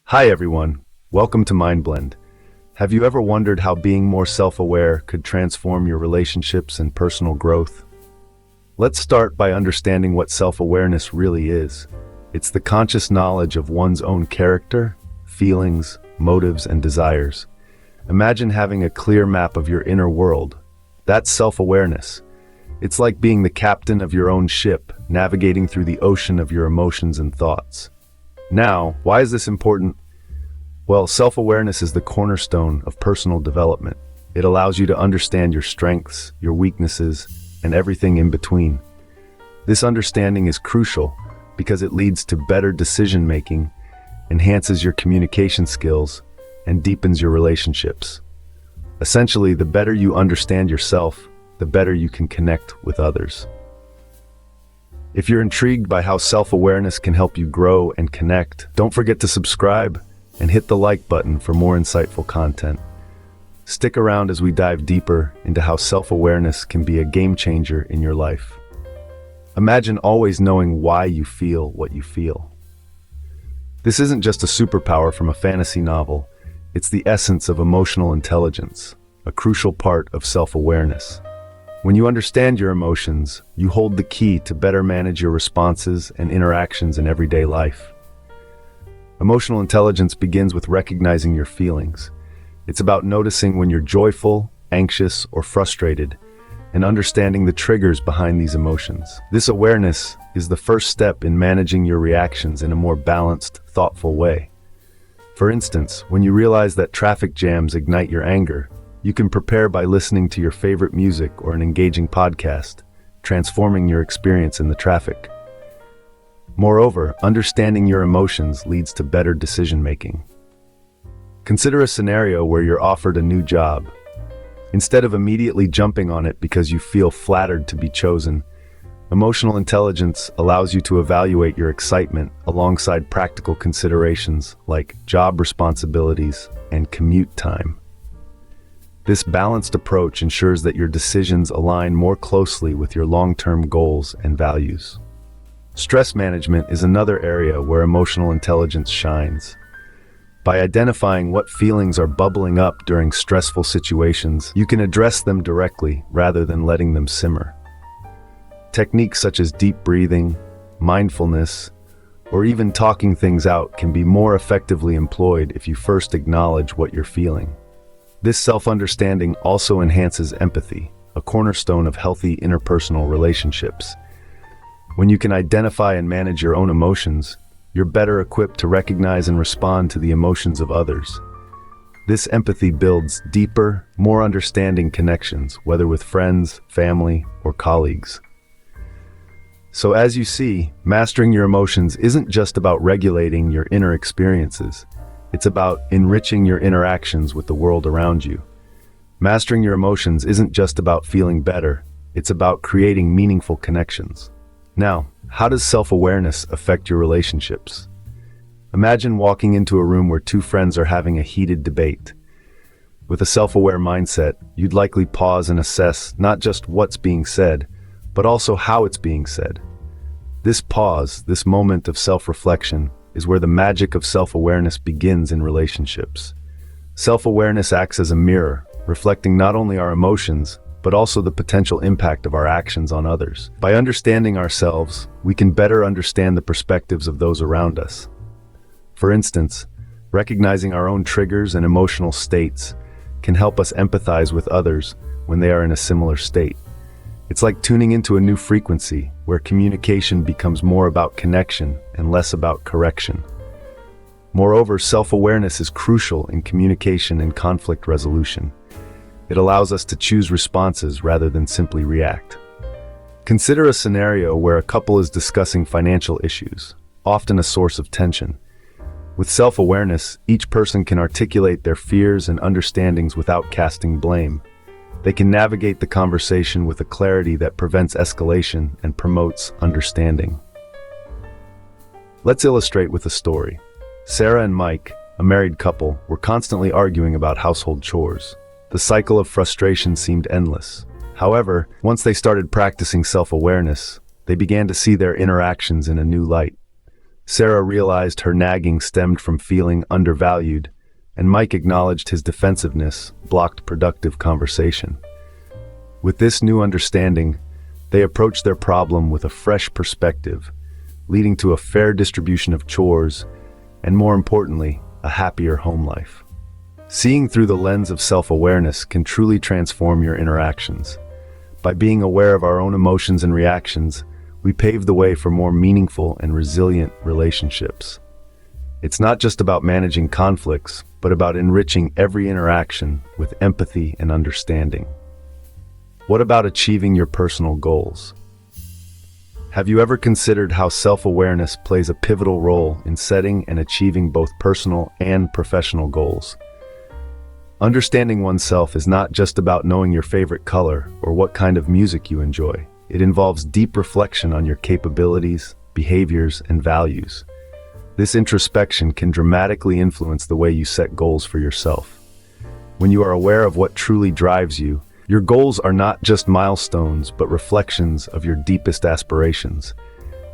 Hi everyone, welcome to MindBlend. Have you ever wondered how being more self-aware could transform your relationships and personal growth? Let's start by understanding what self-awareness really is. It's the conscious knowledge of one's own character, feelings, motives, and desires. Imagine having a clear map of your inner world. That's self-awareness. It's like being the captain of your own ship, navigating through the ocean of your emotions and thoughts. Now, why is this important? Well, self-awareness is the cornerstone of personal development. It allows you to understand your strengths, your weaknesses, and everything in between. This understanding is crucial because it leads to better decision-making, enhances your communication skills, and deepens your relationships. Essentially, the better you understand yourself, the better you can connect with others. If you're intrigued by how self-awareness can help you grow and connect, don't forget to subscribe and hit the like button for more insightful content. Stick around as we dive deeper into how self-awareness can be a game changer in your life. Imagine always knowing why you feel what you feel. This isn't just a superpower from a fantasy novel, it's the essence of emotional intelligence, a crucial part of self-awareness. When you understand your emotions, you hold the key to better manage your responses and interactions in everyday life. Emotional intelligence begins with recognizing your feelings. It's about noticing when you're joyful, anxious, or frustrated, and understanding the triggers behind these emotions. This awareness is the first step in managing your reactions in a more balanced, thoughtful way. For instance, when you realize that traffic jams ignite your anger, you can prepare by listening to your favorite music or an engaging podcast, transforming your experience in the traffic. Moreover, understanding your emotions leads to better decision-making. Consider a scenario where you're offered a new job. Instead of immediately jumping on it because you feel flattered to be chosen, emotional intelligence allows you to evaluate your excitement alongside practical considerations like job responsibilities and commute time. This balanced approach ensures that your decisions align more closely with your long-term goals and values. Stress management is another area where emotional intelligence shines. By identifying what feelings are bubbling up during stressful situations, you can address them directly rather than letting them simmer. Techniques such as deep breathing, mindfulness, or even talking things out can be more effectively employed if you first acknowledge what you're feeling. This self-understanding also enhances empathy, a cornerstone of healthy interpersonal relationships. When you can identify and manage your own emotions, you're better equipped to recognize and respond to the emotions of others. This empathy builds deeper, more understanding connections, whether with friends, family, or colleagues. So as you see, mastering your emotions isn't just about regulating your inner experiences. It's about enriching your interactions with the world around you. Mastering your emotions isn't just about feeling better, it's about creating meaningful connections. Now, how does self-awareness affect your relationships? Imagine walking into a room where two friends are having a heated debate. With a self-aware mindset, you'd likely pause and assess not just what's being said, but also how it's being said. This pause, this moment of self-reflection, is where the magic of self-awareness begins in relationships. Self-awareness acts as a mirror, reflecting not only our emotions, but also the potential impact of our actions on others. By understanding ourselves, we can better understand the perspectives of those around us. For instance, recognizing our own triggers and emotional states can help us empathize with others when they are in a similar state. It's like tuning into a new frequency, where communication becomes more about connection and less about correction. Moreover, self-awareness is crucial in communication and conflict resolution. It allows us to choose responses rather than simply react. Consider a scenario where a couple is discussing financial issues, often a source of tension. With self-awareness, each person can articulate their fears and understandings without casting blame. They can navigate the conversation with a clarity that prevents escalation and promotes understanding. Let's illustrate with a story. Sarah and Mike, a married couple, were constantly arguing about household chores. The cycle of frustration seemed endless. However, once they started practicing self-awareness, they began to see their interactions in a new light. Sarah realized her nagging stemmed from feeling undervalued, and Mike acknowledged his defensiveness blocked productive conversation. With this new understanding, they approached their problem with a fresh perspective, leading to a fair distribution of chores, and more importantly, a happier home life. Seeing through the lens of self-awareness can truly transform your interactions. By being aware of our own emotions and reactions, we pave the way for more meaningful and resilient relationships. It's not just about managing conflicts, but about enriching every interaction with empathy and understanding. What about achieving your personal goals? Have you ever considered how self-awareness plays a pivotal role in setting and achieving both personal and professional goals? Understanding oneself is not just about knowing your favorite color or what kind of music you enjoy. It involves deep reflection on your capabilities, behaviors, and values. This introspection can dramatically influence the way you set goals for yourself. When you are aware of what truly drives you, your goals are not just milestones, but reflections of your deepest aspirations.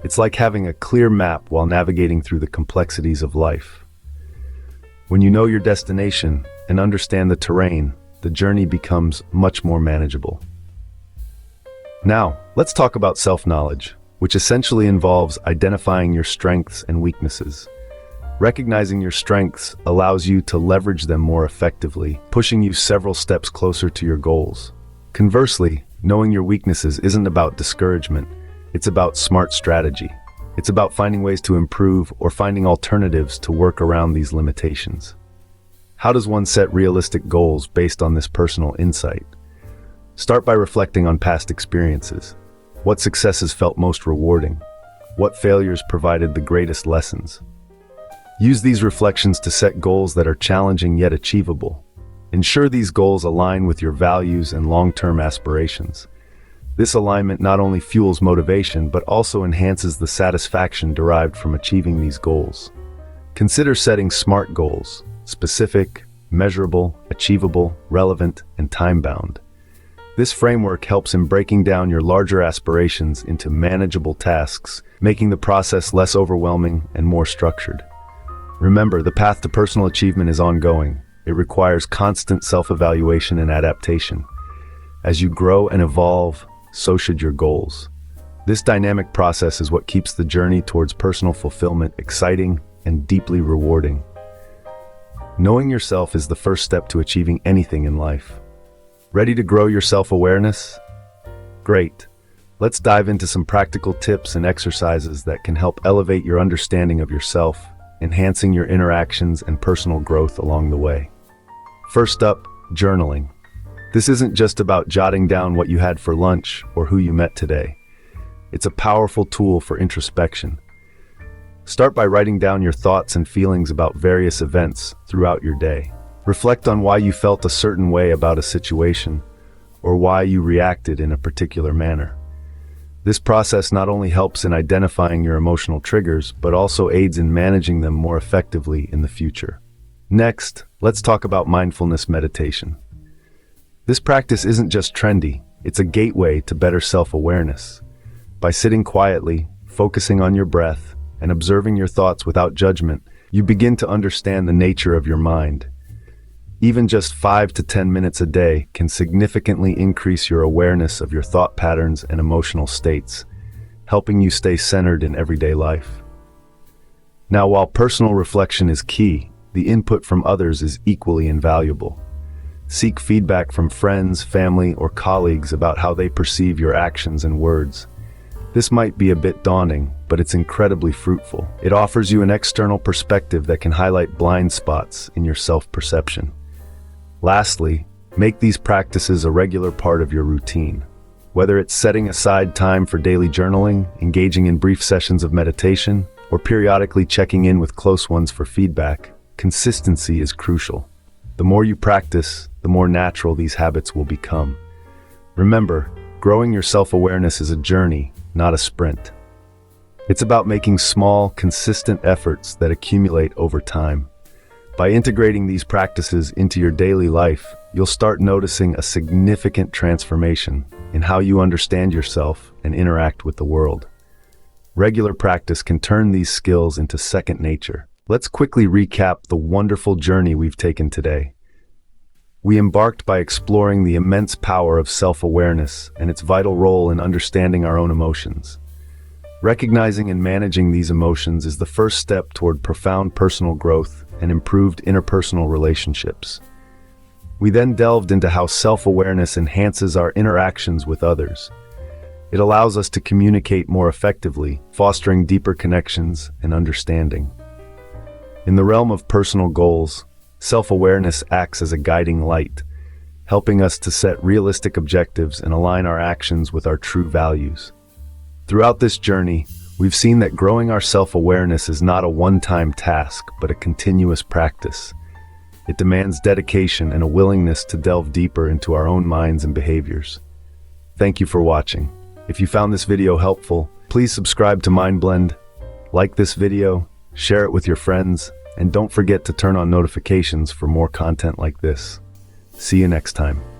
It's like having a clear map while navigating through the complexities of life. When you know your destination and understand the terrain, the journey becomes much more manageable. Now, let's talk about self-knowledge, which essentially involves identifying your strengths and weaknesses. Recognizing your strengths allows you to leverage them more effectively, pushing you several steps closer to your goals. Conversely, knowing your weaknesses isn't about discouragement, it's about smart strategy. It's about finding ways to improve or finding alternatives to work around these limitations. How does one set realistic goals based on this personal insight? Start by reflecting on past experiences. What successes felt most rewarding? What failures provided the greatest lessons? Use these reflections to set goals that are challenging yet achievable. Ensure these goals align with your values and long-term aspirations. This alignment not only fuels motivation, but also enhances the satisfaction derived from achieving these goals. Consider setting SMART goals: specific, measurable, achievable, relevant, and time-bound. This framework helps in breaking down your larger aspirations into manageable tasks, making the process less overwhelming and more structured. Remember, the path to personal achievement is ongoing. It requires constant self-evaluation and adaptation. As you grow and evolve, so should your goals. This dynamic process is what keeps the journey towards personal fulfillment exciting and deeply rewarding. Knowing yourself is the first step to achieving anything in life. Ready to grow your self-awareness? Great. Let's dive into some practical tips and exercises that can help elevate your understanding of yourself, enhancing your interactions and personal growth along the way. First up, journaling. This isn't just about jotting down what you had for lunch or who you met today. It's a powerful tool for introspection. Start by writing down your thoughts and feelings about various events throughout your day. Reflect on why you felt a certain way about a situation, or why you reacted in a particular manner. This process not only helps in identifying your emotional triggers, but also aids in managing them more effectively in the future. Next, let's talk about mindfulness meditation. This practice isn't just trendy, it's a gateway to better self-awareness. By sitting quietly, focusing on your breath, and observing your thoughts without judgment, you begin to understand the nature of your mind. Even just 5 to 10 minutes a day can significantly increase your awareness of your thought patterns and emotional states, helping you stay centered in everyday life. Now, while personal reflection is key, the input from others is equally invaluable. Seek feedback from friends, family, or colleagues about how they perceive your actions and words. This might be a bit daunting, but it's incredibly fruitful. It offers you an external perspective that can highlight blind spots in your self-perception. Lastly, make these practices a regular part of your routine. Whether it's setting aside time for daily journaling, engaging in brief sessions of meditation, or periodically checking in with close ones for feedback, consistency is crucial. The more you practice, the more natural these habits will become. Remember, growing your self-awareness is a journey, not a sprint. It's about making small, consistent efforts that accumulate over time. By integrating these practices into your daily life, you'll start noticing a significant transformation in how you understand yourself and interact with the world. Regular practice can turn these skills into second nature. Let's quickly recap the wonderful journey we've taken today. We embarked by exploring the immense power of self-awareness and its vital role in understanding our own emotions. Recognizing and managing these emotions is the first step toward profound personal growth and improved interpersonal relationships. We then delved into how self-awareness enhances our interactions with others. It allows us to communicate more effectively, fostering deeper connections and understanding. In the realm of personal goals, self-awareness acts as a guiding light, helping us to set realistic objectives and align our actions with our true values. Throughout this journey, we've seen that growing our self-awareness is not a one-time task, but a continuous practice. It demands dedication and a willingness to delve deeper into our own minds and behaviors. Thank you for watching. If you found this video helpful, please subscribe to MindBlend, like this video, share it with your friends, and don't forget to turn on notifications for more content like this. See you next time.